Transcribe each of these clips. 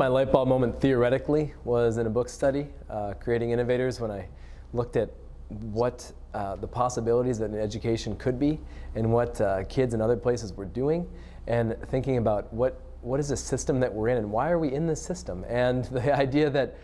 my light bulb moment theoretically was in a book study, Creating Innovators, when I looked at what the possibilities that an education could be and what kids in other places were doing, and thinking about what is the system that we're in and why are we in this system, and the idea that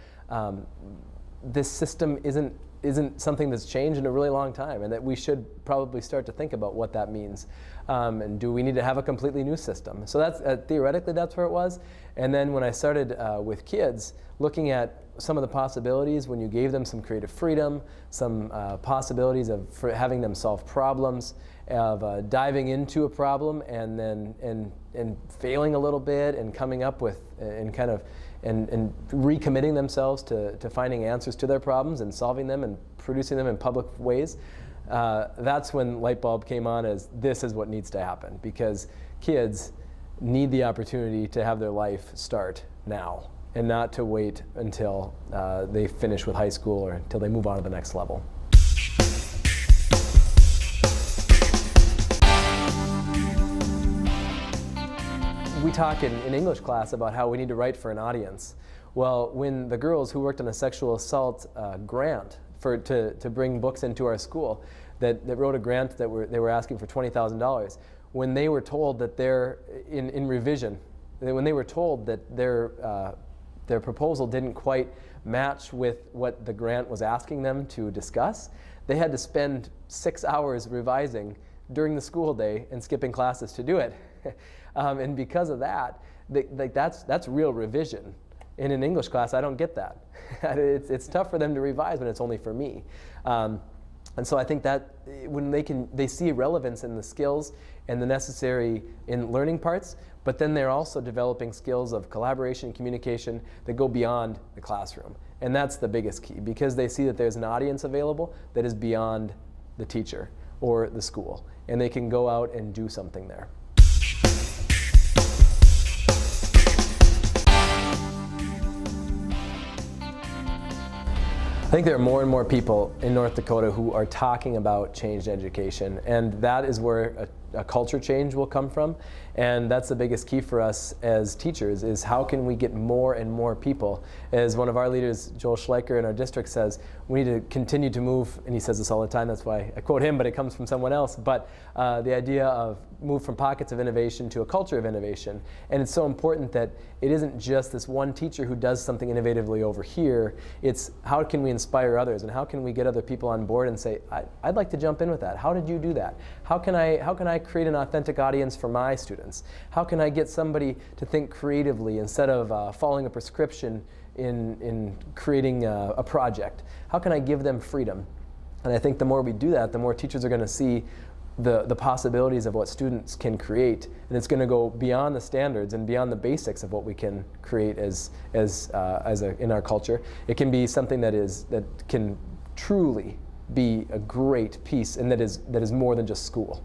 this system isn't something that's changed in a really long time, and that we should probably start to think about what that means. And do we need to have a completely new system? So that's theoretically that's where it was. And then when I started with kids, looking at some of the possibilities when you gave them some creative freedom, some possibilities for having them solve problems, of diving into a problem and then and failing a little bit and coming up with and kind of and recommitting themselves to finding answers to their problems and solving them and producing them in public ways. That's when light bulb came on as this is what needs to happen, because kids need the opportunity to have their life start now and not to wait until they finish with high school or until they move on to the next level. We talk in English class about how we need to write for an audience. Well, when the girls who worked on a sexual assault grant to bring books into our school, that wrote a grant that they were asking for $20,000, when they were told that in revision, when they were told that their proposal didn't quite match with what the grant was asking them to discuss, they had to spend 6 hours revising during the school day and skipping classes to do it. And because of that, that's real revision. In an English class, I don't get that. It's tough for them to revise when it's only for me. And so I think that when they see relevance in the skills and the necessary in learning parts, but then they're also developing skills of collaboration and communication that go beyond the classroom. And that's the biggest key, because they see that there's an audience available that is beyond the teacher or the school, and they can go out and do something there. I think there are more and more people in North Dakota who are talking about changed education, and that is where a culture change will come from. And that's the biggest key for us as teachers, is how can we get more and more people. As one of our leaders, Joel Schleicher in our district, says, we need to continue to move, and he says this all the time, that's why I quote him, but it comes from someone else, but the idea of move from pockets of innovation to a culture of innovation. And it's so important that it isn't just this one teacher who does something innovatively over here, it's how can we inspire others, and how can we get other people on board and say, I'd like to jump in with that. How did you do that? How can I create an authentic audience for my students? How can I get somebody to think creatively instead of following a prescription in creating a project? How can I give them freedom? And I think the more we do that, the more teachers are going to see the possibilities of what students can create, and it's going to go beyond the standards and beyond the basics of what we can create in our culture. It can be something that can truly be a great piece, and that is more than just school.